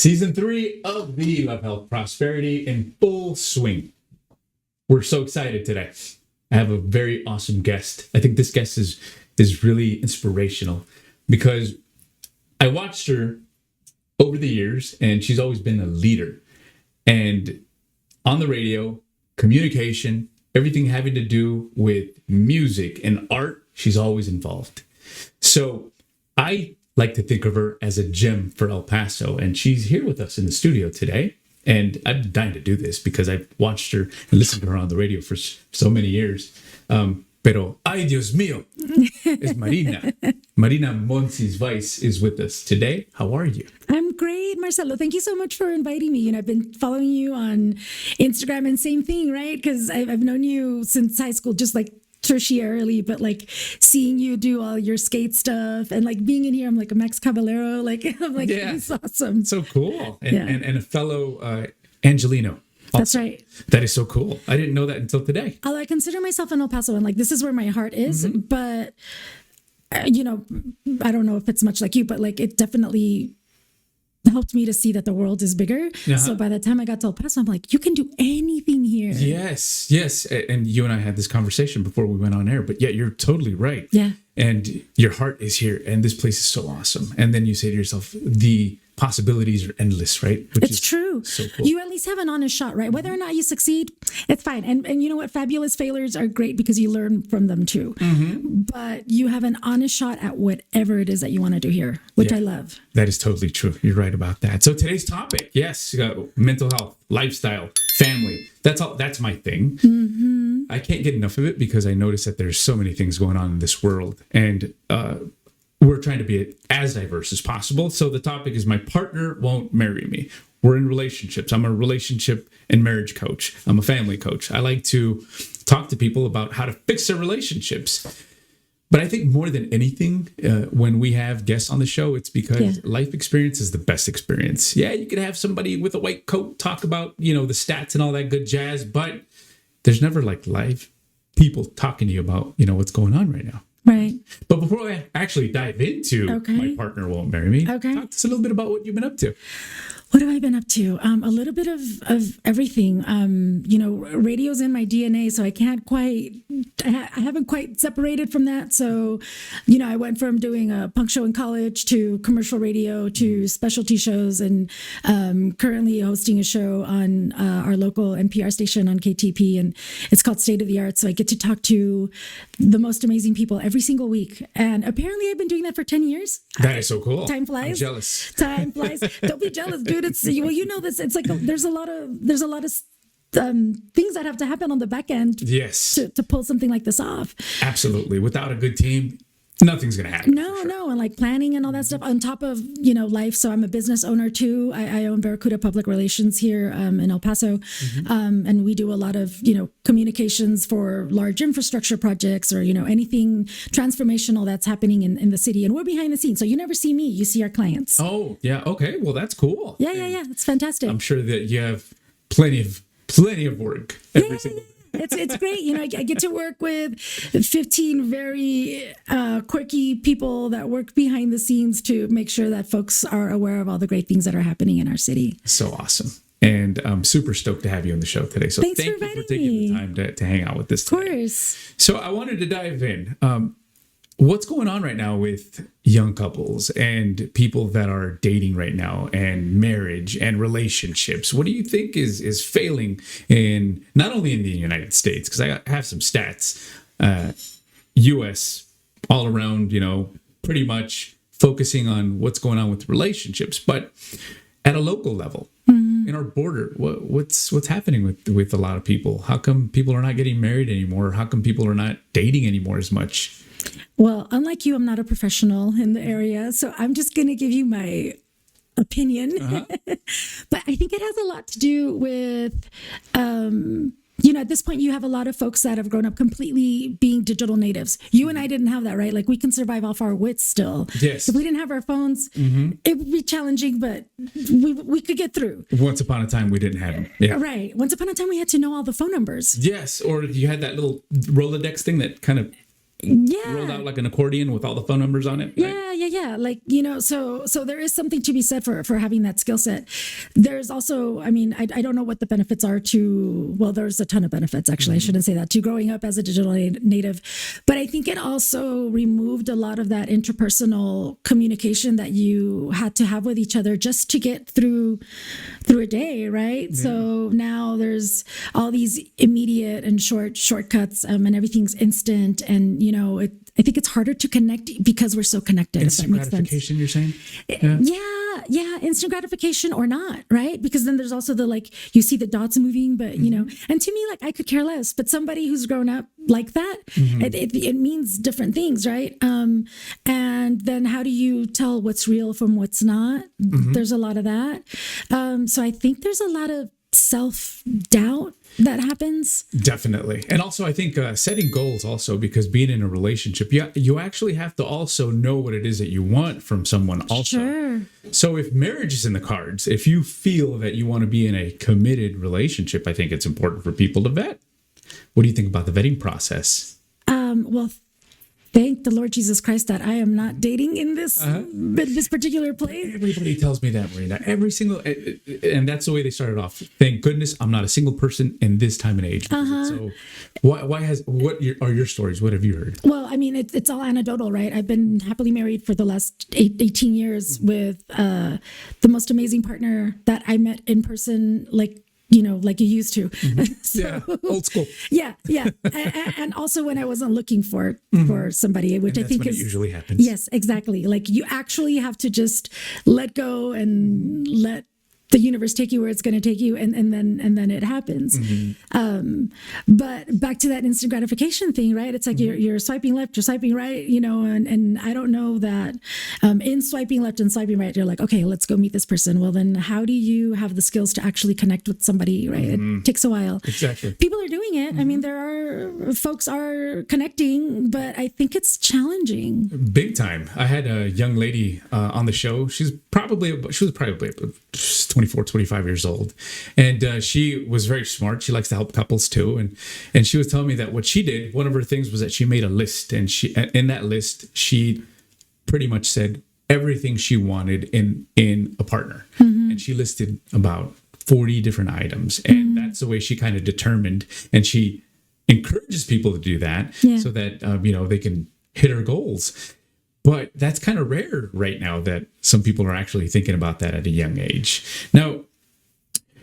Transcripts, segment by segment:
Season 3 of the Love, Health, Prosperity in full swing. We're so excited today. I have a very awesome guest. I think this guest is really inspirational because I watched her over the years and she's always been a leader. And on the radio, communication, everything having to do with music and art, she's always involved. So I like to think of her as a gem for El Paso, and she's here with us in the studio today. And I'm dying to do this because I've watched her and listened to her on the radio for so many years. Pero, ay Dios mío, es Marina. Marina Mosivais is with us today. How are you? I'm great, Marcelo. Thank you so much for inviting me. I've been following you on Instagram, and same thing, right? Because I've known you since high school, just like tertiarily, but like seeing you do all your skate stuff and like being in here, I'm like a Max Caballero. I'm like, yeah, it's awesome. So cool. And a fellow Angelino. That's right. That is so cool. I didn't know that until today. Although I consider myself an El Paso, and like this is where my heart is, but I don't know if it's much like you, but like it definitely helped me to see that the world is bigger. So by the time I got to El Paso, I'm like, you can do anything here. Yes. And you and I had this conversation before we went on air, but yeah, you're totally right. Yeah. And your heart is here, and this place is so awesome. And then you say to yourself, the possibilities are endless, right? Which it's true. So cool. You at least have an honest shot, right? Whether or not you succeed, it's fine. And you know what? Fabulous failures are great because you learn from them too. But you have an honest shot at whatever it is that you want to do here, which I love. That is totally true. You're right about that. So today's topic, yes, mental health, lifestyle, family. That's my thing. I can't get enough of it because I notice that there's so many things going on in this world. And we're trying to be as diverse as possible. So the topic is my partner won't marry me. We're in relationships. I'm a relationship and marriage coach. I'm a family coach. I like to talk to people about how to fix their relationships. But I think more than anything, when we have guests on the show, it's because life experience is the best experience. Yeah, you could have somebody with a white coat talk about, the stats and all that good jazz, but there's never like live people talking to you about, what's going on right now. Right. But before I actually dive into My Partner Won't Marry Me, talk to us a little bit about what you've been up to. What have I been up to? A little bit of everything. Radio's in my DNA, so I haven't quite separated from that. So, I went from doing a punk show in college to commercial radio to specialty shows, and currently hosting a show on our local NPR station on KTP, and it's called State of the Art. So I get to talk to the most amazing people every single week. And apparently I've been doing that for 10 years. That is so cool. Time flies. I'm jealous. Time flies. Don't be jealous, dude. It's this. It's like there's a lot of things that have to happen on the back end. Yes. To pull something like this off. Absolutely. Without a good team, nothing's going to happen. No. And like planning and all that stuff on top of, life. So I'm a business owner too. I own Barracuda Public Relations here in El Paso. And we do a lot of, communications for large infrastructure projects or, anything transformational that's happening in the city. And we're behind the scenes. So you never see me. You see our clients. Oh, yeah. Okay. Well, that's cool. Yeah. It's fantastic. I'm sure that you have plenty of work every single day. It's great. I get to work with 15 very quirky people that work behind the scenes to make sure that folks are aware of all the great things that are happening in our city. So awesome. And I'm super stoked to have you on the show today. So thank you for taking the time to hang out with us today. Of course. So I wanted to dive in. What's going on right now with young couples and people that are dating right now and marriage and relationships? What do you think is failing in not only in the United States, because I have some stats, U.S. all around, pretty much focusing on what's going on with relationships, but at a local level, in our border, what's happening with a lot of people? How come people are not getting married anymore? How come people are not dating anymore as much? Well, unlike you, I'm not a professional in the area, so I'm just going to give you my opinion. But I think it has a lot to do with, at this point, you have a lot of folks that have grown up completely being digital natives. You and I didn't have that, right? Like we can survive off our wits still. Yes. If we didn't have our phones, it would be challenging, but we could get through. Once upon a time, we didn't have them. Yeah. Right. Once upon a time, we had to know all the phone numbers. Yes. Or you had that little Rolodex thing that kind of rolled out like an accordion with all the phone numbers on it. Yeah. yeah. Like, so there is something to be said for having that skill set. There's also, I mean, I don't know what the benefits are to, well, there's a ton of benefits, actually. I shouldn't say that, to growing up as a digital native. But I think it also removed a lot of that interpersonal communication that you had to have with each other just to get through a day, right? Yeah. So now there's all these immediate and shortcuts, and everything's instant. And, I think it's harder to connect because we're so connected. Instant gratification, you're saying? Yeah, instant gratification or not, right? Because then there's also the, like, you see the dots moving, but and to me, like, I could care less. But somebody who's grown up like that, it means different things, right? And then how do you tell what's real from what's not? There's a lot of that. So I think there's a lot of self-doubt that happens. Definitely. And also I think setting goals also, because being in a relationship, you actually have to also know what it is that you want from someone also. Sure. So if marriage is in the cards, if you feel that you want to be in a committed relationship, I think it's important for people to vet. What do you think about the vetting process? Well, thank the Lord Jesus Christ that I am not dating in this particular place. Everybody tells me that, Marina. Every single, and that's the way they started off. Thank goodness I'm not a single person in this time and age. So, what are your stories? What have you heard? Well, I mean, it's all anecdotal, right? I've been happily married for the last 18 years with the most amazing partner that I met in person, like you used to. So, old school. Yeah. And also when I wasn't looking for somebody, which and I think when is, it usually happens. Yes, exactly. Like, you actually have to just let go and let the universe take you where it's going to take you, and then it happens. But back to that instant gratification thing, right? It's like you're swiping left, you're swiping right, and I don't know that in swiping left and swiping right, you're like, okay, let's go meet this person. Well, then how do you have the skills to actually connect with somebody, right? It takes a while. Exactly. People are doing it. I mean, folks are connecting, but I think it's challenging. Big time. I had a young lady on the show. She was probably 24, 25 years old. And she was very smart. She likes to help couples too. And she was telling me that what she did, one of her things was that she made a list. And in that list, she pretty much said everything she wanted in a partner. And she listed about 40 different items. And that's the way she kind of determined. And she encourages people to do that so that, they can hit her goals. But that's kind of rare right now that some people are actually thinking about that at a young age. Now,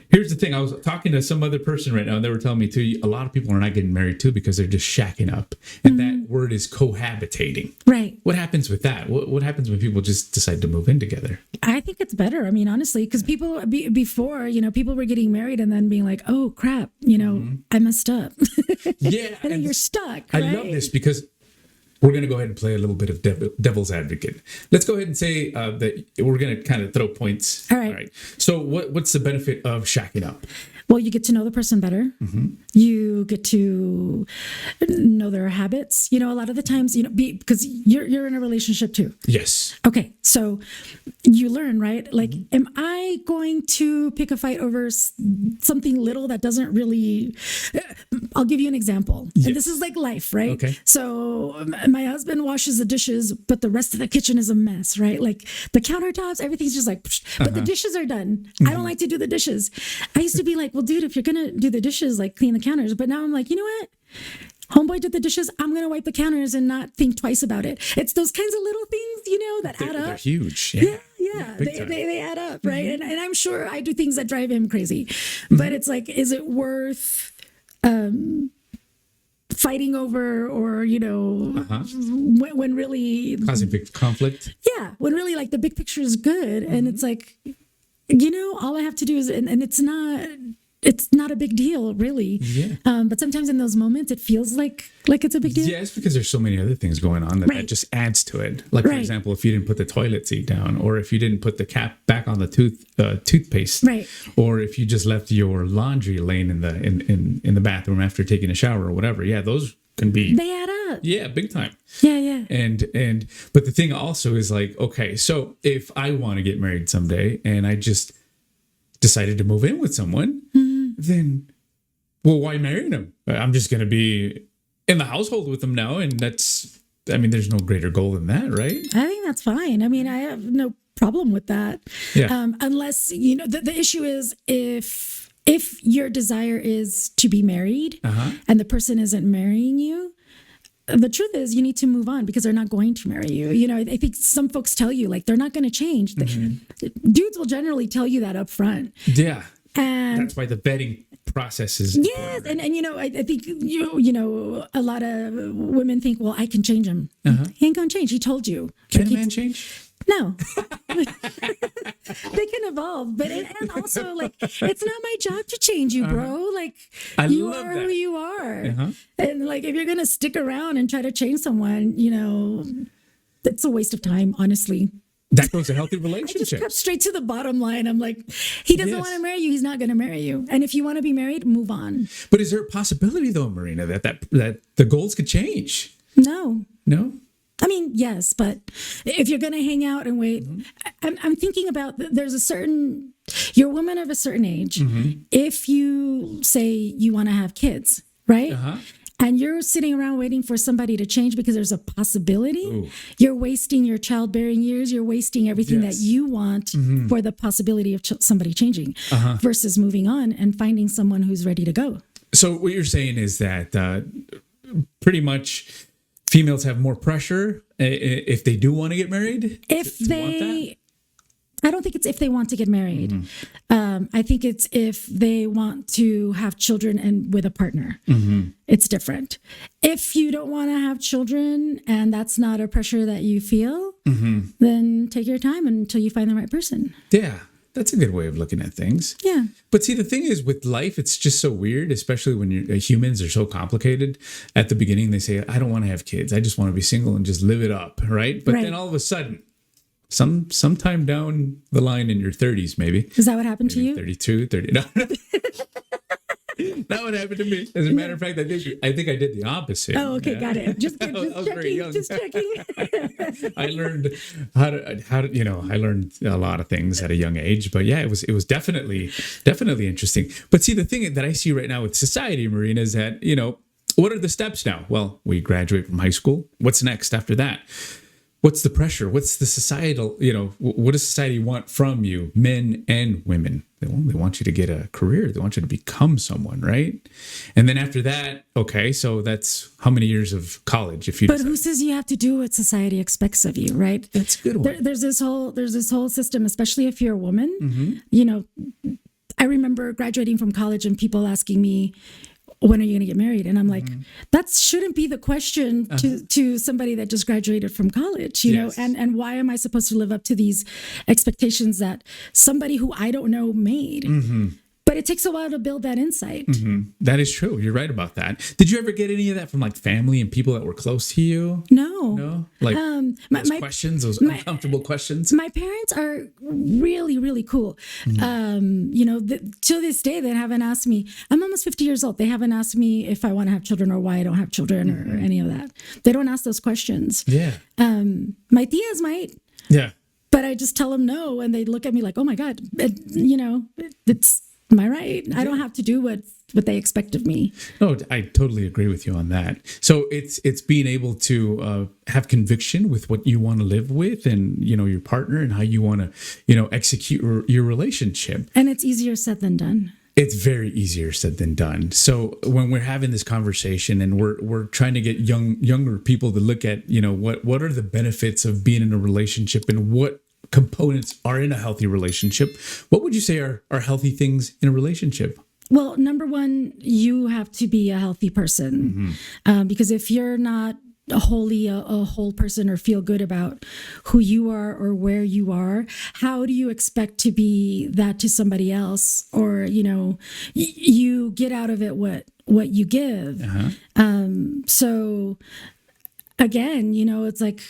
here's the thing. I was talking to some other person right now, and they were telling me, too, a lot of people are not getting married, too, because they're just shacking up. And that word is cohabitating. Right. What happens with that? What happens when people just decide to move in together? I think it's better. I mean, honestly, because people before, people were getting married and then being like, oh, crap, I messed up. Yeah. and then you're stuck. I right? love this because we're going to go ahead and play a little bit of devil's advocate. Let's go ahead and say that we're going to kind of throw points. All right. So what's the benefit of shacking up? Well, you get to know the person better. You get to know their habits. A lot of the times, because you're in a relationship too. Yes. Okay. So you learn, right? Like, am I going to pick a fight over something little that doesn't really, I'll give you an example. Yes. And this is like life, right? Okay. So my husband washes the dishes, but the rest of the kitchen is a mess, right? Like the countertops, everything's just like, but the dishes are done. I don't like to do the dishes. I used to be like, well, dude, if you're going to do the dishes, like clean the counters. But now I'm like, you know what? Homeboy did the dishes. I'm going to wipe the counters and not think twice about it. It's those kinds of little things, that add up. They're huge. Yeah. They add up, right? And I'm sure I do things that drive him crazy. But it's like, is it worth fighting over, or, when really... causing big conflict? Yeah, when really, like, the big picture is good. And it's like, all I have to do is... And it's not a big deal, really. Yeah. But sometimes in those moments, it feels like it's a big deal. Yeah, it's because there's so many other things going on that just adds to it. Like, for example, if you didn't put the toilet seat down, or if you didn't put the cap back on the toothpaste, or if you just left your laundry laying in the bathroom after taking a shower or whatever. Yeah, those can be... They add up. Yeah, big time. Yeah. And but the thing also is like, okay, so if I want to get married someday and I just decided to move in with someone, then, well, why marry them? I'm just going to be in the household with them now, and that's I mean, there's no greater goal than that, right? I think that's fine. I mean, I have no problem with that. Yeah. Unless, the issue is if your desire is to be married and the person isn't marrying you, the truth is you need to move on because they're not going to marry you. I think some folks tell you like they're not going to change. Dudes will generally tell you that up front. Yeah. And that's why the vetting process is yes, and I think a lot of women think, well, I can change him. He ain't gonna change. He told you. Can a man change? No, they can evolve, but and also like it's not my job to change you, bro. Like you are who you are, and like if you're gonna stick around and try to change someone, it's a waste of time, honestly. That goes a healthy I relationship. just cut straight to the bottom line. I'm like, he doesn't want to marry you. He's not going to marry you. And if you want to be married, move on. But is there a possibility, though, Marina, that the goals could change? No. No? I mean, yes, but if you're going to hang out and wait, I'm thinking about you're a woman of a certain age. If you say you want to have kids, right? And you're sitting around waiting for somebody to change because there's a possibility, you're wasting your childbearing years. You're wasting everything that you want for the possibility of somebody changing versus moving on and finding someone who's ready to go. So what you're saying is that pretty much females have more pressure if they do want to get married? I don't think it's if they want to get married. I think it's if they want to have children and with a partner. It's different. If you don't want to have children and that's not a pressure that you feel, then take your time until you find the right person. Yeah, that's a good way of looking at things. Yeah. But see, the thing is with life, it's just so weird, especially when humans are so complicated. At the beginning, they say, I don't want to have kids. I just want to be single and just live it up, right? But then all of a sudden, sometime down the line in your 30s, maybe. Is that what happened to you? 32, 30. No. That would happen to me. As a matter of fact, I think I did the opposite. Oh, okay, got it. Just very young. Just checking. I learned how to I learned a lot of things at a young age, but yeah, it was definitely interesting. But see, the thing that I see right now with society, Marina, is that, what are the steps now? Well, we graduate from high school. What's next after that? What's the pressure? What's the societal, what does society want from you, men and women? They want you to get a career. They want you to become someone, right? And then after that, okay, so that's how many years of college? But who says you have to do what society expects of you, right? That's a good one. There's this whole system, especially if you're a woman. I remember graduating from college and people asking me, when are you going to get married? And I'm like, that shouldn't be the question to somebody that just graduated from college, you know? And why am I supposed to live up to these expectations that somebody who I don't know made? But it takes a while to build that insight. That is true. You're right about that. Did you ever get any of that from like family and people that were close to you? No. Like those uncomfortable questions? My parents are really, really cool. To this day, they haven't asked me. I'm almost 50 years old. They haven't asked me if I want to have children or why I don't have children or any of that. They don't ask those questions. Yeah. My tias might. Yeah. But I just tell them no, and they look at me like, "Oh my God, it's." Am I right? I don't have to do what they expect of me. No, I totally agree with you on that. So it's being able to have conviction with what you want to live with and, your partner and how you want to, execute your relationship. And it's easier said than done. It's very easier said than done. So when we're having this conversation and we're trying to get younger people to look at, what are the benefits of being in a relationship and what components are in a healthy relationship, what would you say are healthy things in a relationship? Well, number one, you have to be a healthy person, because if you're not a whole person or feel good about who you are or where you are, how do you expect to be that to somebody else? Or, you get out of it what you give. So again, it's like,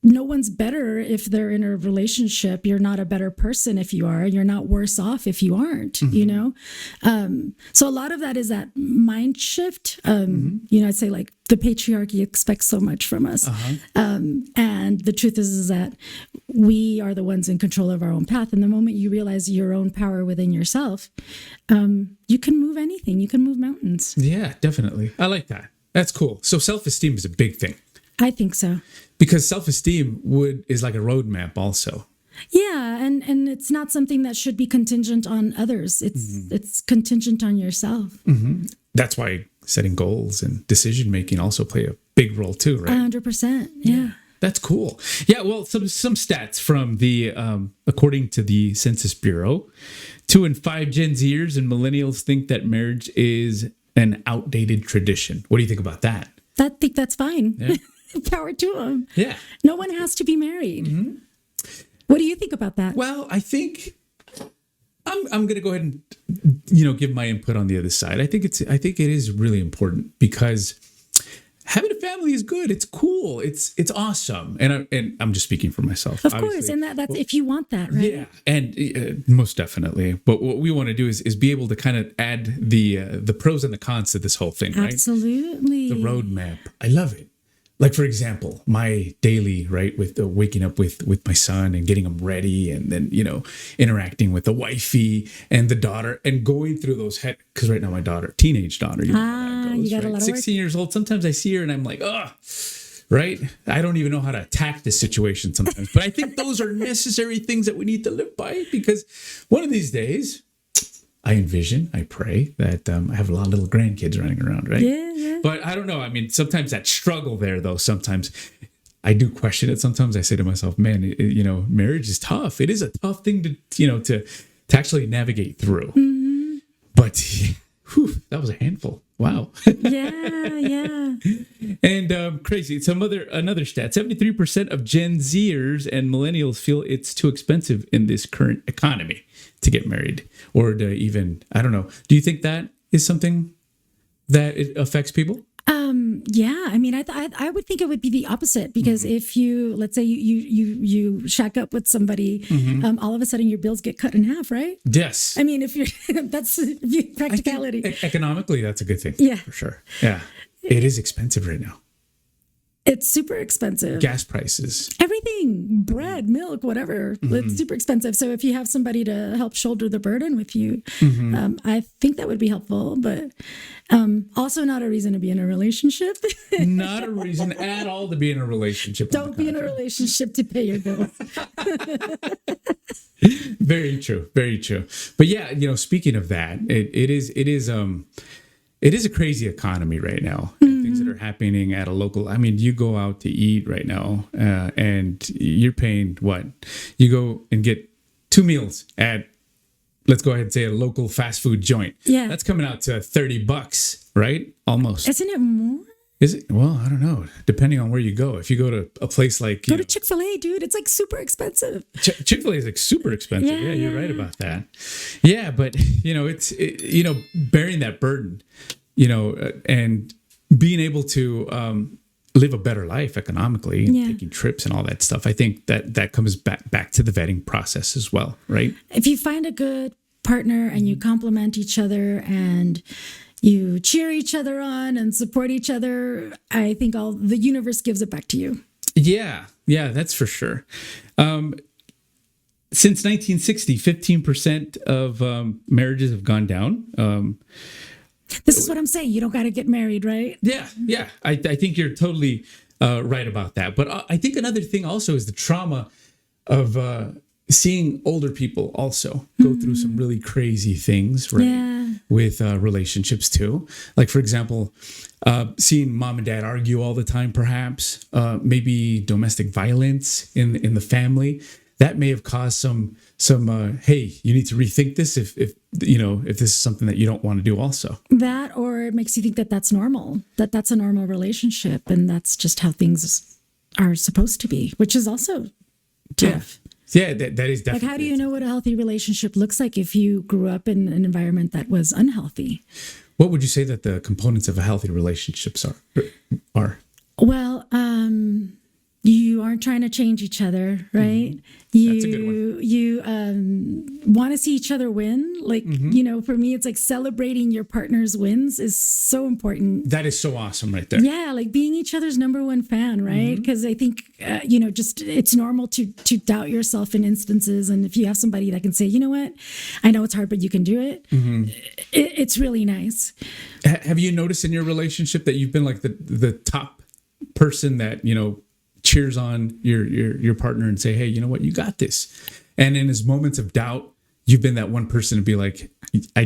no one's better if they're in a relationship. You're not a better person if you are. You're not worse off if you aren't, So a lot of that is that mind shift. I'd say like the patriarchy expects so much from us. And the truth is that we are the ones in control of our own path. And the moment you realize your own power within yourself, you can move anything. You can move mountains. Yeah, definitely. I like that. That's cool. So self-esteem is a big thing. I think so. Because self-esteem is like a roadmap also. Yeah, and it's not something that should be contingent on others. It's contingent on yourself. That's why setting goals and decision making also play a big role too, right? 100%. Yeah. That's cool. Yeah, well, some stats from the according to the Census Bureau, 2 in 5 Gen Zers and millennials think that marriage is an outdated tradition. What do you think about that? I think that's fine. Yeah. Power to them. Yeah. No one has to be married. What do you think about that? Well, I think I'm going to go ahead and give my input on the other side. I think it is really important because having a family is good. It's cool. It's awesome. And I'm just speaking for myself. Of course, and that's if you want that, right? Yeah, and most definitely. But what we want to do is be able to kind of add the pros and the cons to this whole thing, right? Absolutely. The roadmap. I love it. Like, for example, my daily, right, with waking up with my son and getting him ready and then, interacting with the wifey and the daughter and going through those because right now my teenage daughter, you got a lot of 16 years old. Sometimes I see her and I'm like, right? I don't even know how to attack this situation sometimes. But I think those are necessary things that we need to live by because one of these days, I pray that I have a lot of little grandkids running around, right? Yeah. But I don't know. I mean, sometimes that struggle there, though, sometimes I do question it. Sometimes I say to myself, man, marriage is tough. It is a tough thing to actually navigate through. But that was a handful. Wow. Yeah. And crazy. Another stat, 73% of Gen Zers and millennials feel it's too expensive in this current economy to get married or to even, I don't know. Do you think that is something that it affects people? Yeah. I mean, I would think it would be the opposite because if let's say you shack up with somebody, all of a sudden your bills get cut in half, right? Yes. I mean, that's practicality. Economically, that's a good thing. Yeah. For sure. Yeah. It is expensive right now. It's super expensive. Gas prices. Everything, bread, milk, whatever. It's super expensive. So if you have somebody to help shoulder the burden with you, I think that would be helpful. But also not a reason to be in a relationship. Not a reason at all to be in a relationship. Don't be in a relationship to pay your bills. Very true. Very true. But yeah, speaking of that, it is a crazy economy right now. Things that are happening at a local. I mean, you go out to eat right now, and you're paying what? You go and get 2 meals at, let's go ahead and say, a local fast food joint. Yeah, that's coming out to $30, right? Almost. Isn't it more? Is it? Well, I don't know. Depending on where you go. If you go to a place like go to Chick-fil-A, dude, it's like super expensive. Chick-fil-A is like super expensive. Yeah, you're right about that. Yeah, but it's bearing that burden, and being able to live a better life economically, and taking trips and all that stuff. I think that comes back to the vetting process as well, right? If you find a good partner and you complement each other and you cheer each other on and support each other, I think the universe gives it back to you. Yeah, that's for sure. Since 1960, 15% of marriages have gone down. This is what I'm saying. You don't got to get married, right? Yeah. I think you're totally right about that. But I think another thing also is the trauma of seeing older people also go through some really crazy things, right? Yeah. With relationships too. Like, for example, seeing mom and dad argue all the time, perhaps, maybe domestic violence in the family. That may have caused some hey, you need to rethink this if this is something that you don't want to do also. That, or it makes you think that that's normal, that's a normal relationship and that's just how things are supposed to be, which is also tough. Yeah, that is definitely. Like, how do you know what a healthy relationship looks like if you grew up in an environment that was unhealthy? What would you say that the components of a healthy relationships are? Well, you aren't trying to change each other, right? That's a good one. You want to see each other win. Like, for me, it's like celebrating your partner's wins is so important. That is so awesome right there. Yeah, like being each other's number one fan, right? Because I think, just it's normal to doubt yourself in instances. And if you have somebody that can say, you know what, I know it's hard, but you can do it. It's really nice. Have you noticed in your relationship that you've been like the top person that, cheers on your partner and say, hey, you know what, you got this. And in his moments of doubt, you've been that one person to be like, I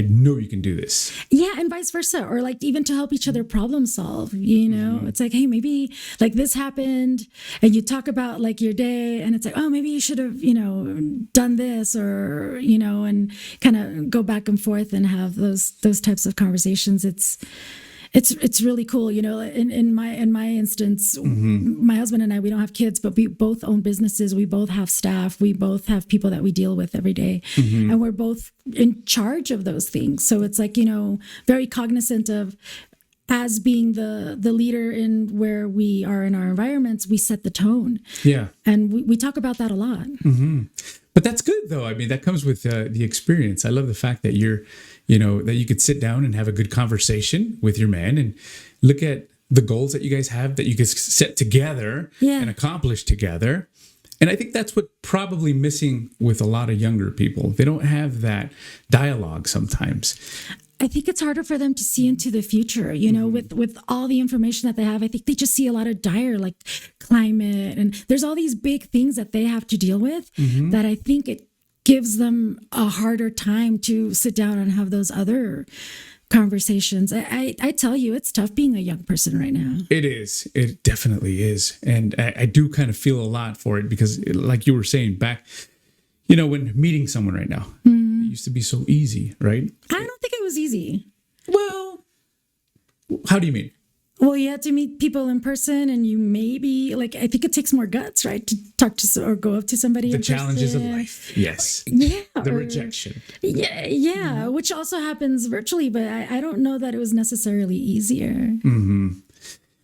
know you can do this. Yeah, and vice versa. Or like even to help each other problem solve, It's like, hey, maybe like this happened, and you talk about like your day, and it's like, oh, maybe you should have, done this, or, and kind of go back and forth and have those types of conversations. It's really cool, in my instance, my husband and I, we don't have kids, but we both own businesses. We both have staff. We both have people that we deal with every day, and we're both in charge of those things. So it's like, very cognizant of, as being the leader in where we are in our environments, we set the tone. Yeah. And we talk about that a lot. But that's good, though. I mean, that comes with the experience. I love the fact that that you could sit down and have a good conversation with your man and look at the goals that you guys have, that you guys set together and accomplish together. And I think that's what probably missing with a lot of younger people. They don't have that dialogue sometimes. I think it's harder for them to see into the future, with all the information that they have. I think they just see a lot of dire, like climate, and there's all these big things that they have to deal with that I think it gives them a harder time to sit down and have those other conversations. I tell you, it's tough being a young person right now. It is. It definitely is. And I do kind of feel a lot for it because, like you were saying back, when meeting someone right now, it used to be so easy, right? I don't think it was easy. Well, how do you mean? Well, you had to meet people in person, and you maybe I think it takes more guts, right, to talk to or go up to somebody. The challenges of life, yes. Yeah, the rejection. Yeah, which also happens virtually, but I don't know that it was necessarily easier.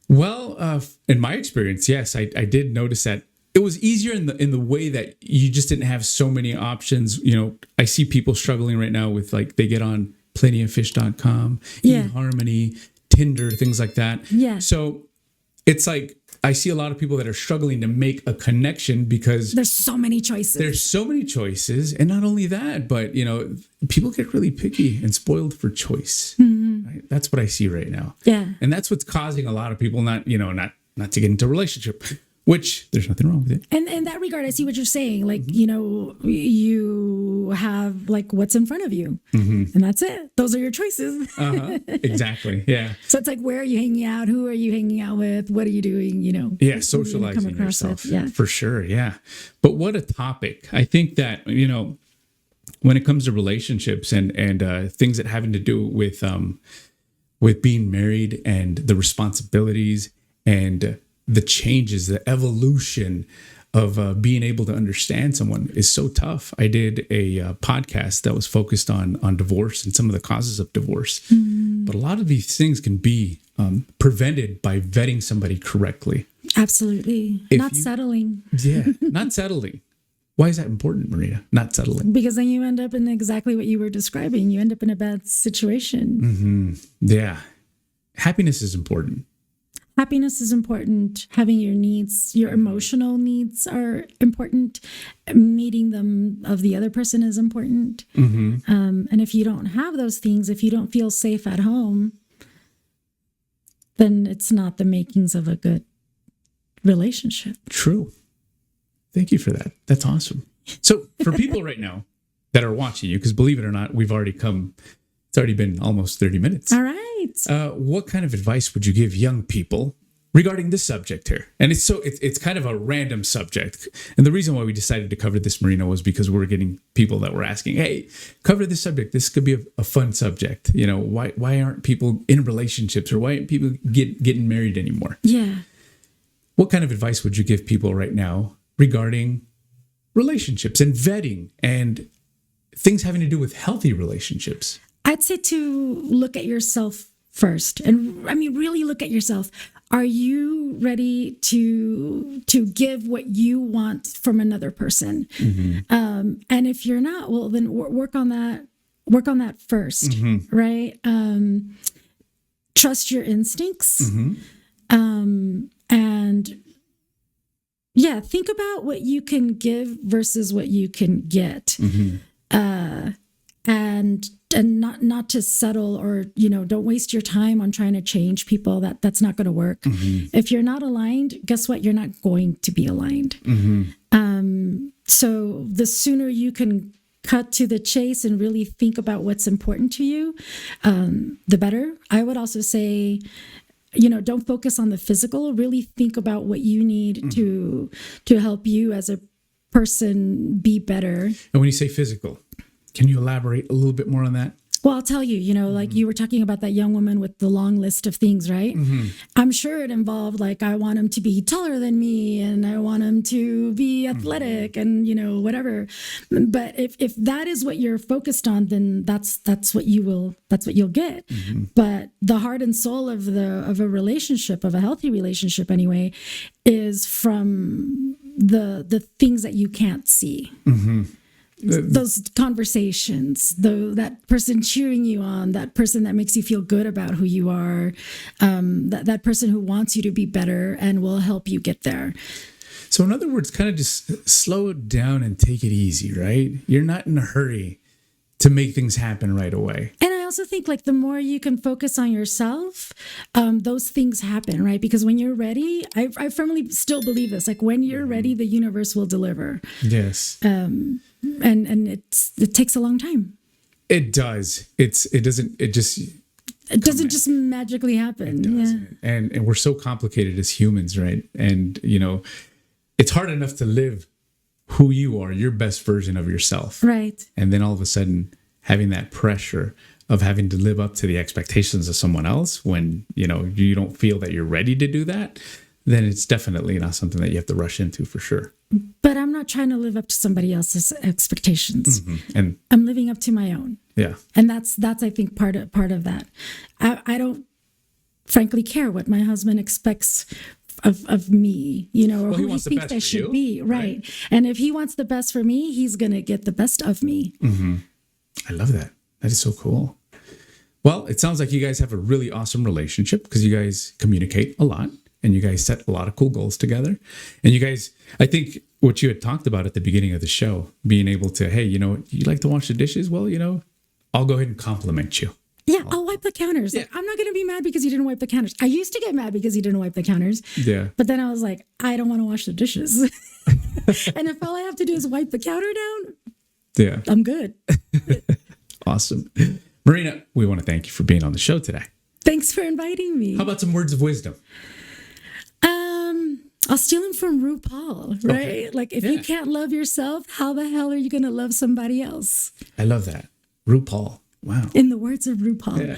Well, in my experience, yes, I did notice that it was easier in the way that you just didn't have so many options. I see people struggling right now with they get on plentyoffish.com, eHarmony, Tinder, things like that. Yeah. So it's like I see a lot of people that are struggling to make a connection because there's so many choices. And not only that, but people get really picky and spoiled for choice. Right? That's what I see right now. Yeah. And that's what's causing a lot of people not to get into a relationship. Which there's nothing wrong with it. And in that regard, I see what you're saying. You have what's in front of you, and that's it. Those are your choices. Exactly. Yeah. So it's like, where are you hanging out? Who are you hanging out with? What are you doing? Yeah, socializing yourself. Yeah, for sure. Yeah. But what a topic! I think that when it comes to relationships and things that having to do with being married and the responsibilities and the changes, the evolution of being able to understand someone is so tough. I did a podcast that was focused on divorce and some of the causes of divorce. But a lot of these things can be prevented by vetting somebody correctly. Absolutely. Settling. Yeah, not settling. Why is that important, Marina? Not settling. Because then you end up in exactly what you were describing. You end up in a bad situation. Yeah. Happiness is important. Happiness is important. Having your needs, your emotional needs are important. Meeting them of the other person is important. And if you don't have those things, if you don't feel safe at home, then it's not the makings of a good relationship. True. Thank you for that. That's awesome. So for people right now that are watching you, because believe it or not, it's already been almost 30 minutes. All right. What kind of advice would you give young people regarding this subject here? And it's kind of a random subject. And the reason why we decided to cover this, Marina, was because we were getting people that were asking, hey, cover this subject. This could be a fun subject. Why aren't people in relationships, or why aren't people getting married anymore? Yeah. What kind of advice would you give people right now regarding relationships and vetting and things having to do with healthy relationships? I'd say to look at yourself first. And I mean, really look at yourself. Are you ready to give what you want from another person? And if you're not, well, then work on that first, right? Trust your instincts. And yeah, think about what you can give versus what you can get. and not to settle, or don't waste your time on trying to change people. That's not going to work. If you're not aligned, guess what? You're not going to be aligned. So the sooner you can cut to the chase and really think about what's important to you, the better. I would also say, don't focus on the physical. Really think about what you need to help you as a person be better. And when you say physical, can you elaborate a little bit more on that? Well, I'll tell you, like you were talking about that young woman with the long list of things, right? I'm sure it involved, like, I want him to be taller than me, and I want him to be athletic, and whatever. But if that is what you're focused on, then that's what you'll get. But the heart and soul of a relationship, of a healthy relationship anyway, is from the things that you can't see. Those conversations, that person cheering you on, that person that makes you feel good about who you are, that person who wants you to be better and will help you get there. So in other words, kind of just slow it down and take it easy, right? You're not in a hurry to make things happen right away. And I also think, like, the more you can focus on yourself, those things happen, right? Because when you're ready, I firmly still believe this, like, when you're ready, the universe will deliver. Yes. And it takes a long time. It does. It doesn't just magically happen. It does. Yeah. And we're so complicated as humans, right? And it's hard enough to live who you are, your best version of yourself. Right. And then all of a sudden having that pressure of having to live up to the expectations of someone else when, you don't feel that you're ready to do that, then it's definitely not something that you have to rush into, for sure. But I'm not trying to live up to somebody else's expectations. And I'm living up to my own. yeah. And that's I think part of that. I don't frankly care what my husband expects of me, or who he thinks I should be. Right. And if he wants the best for me, he's going to get the best of me. I love that. That is so cool. Well, it sounds like you guys have a really awesome relationship because you guys communicate a lot and you guys set a lot of cool goals together. And you guys, I think what you had talked about at the beginning of the show, being able to, hey, you like to wash the dishes? Well, I'll go ahead and compliment you. Yeah, I'll wipe the counters. Yeah. Like, I'm not going to be mad because you didn't wipe the counters. I used to get mad because you didn't wipe the counters. Yeah. But then I was like, I don't want to wash the dishes. And if all I have to do is wipe the counter down, Yeah. I'm good. Awesome. Marina, we want to thank you for being on the show today. Thanks for inviting me. How about some words of wisdom? I'll steal them from RuPaul, right? Okay. Like, if you can't love yourself, how the hell are you going to love somebody else? I love that. RuPaul. Wow. In the words of RuPaul.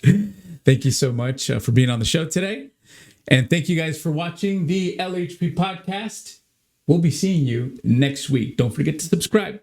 Yeah. Thank you so much for being on the show today. And thank you guys for watching the LHP podcast. We'll be seeing you next week. Don't forget to subscribe.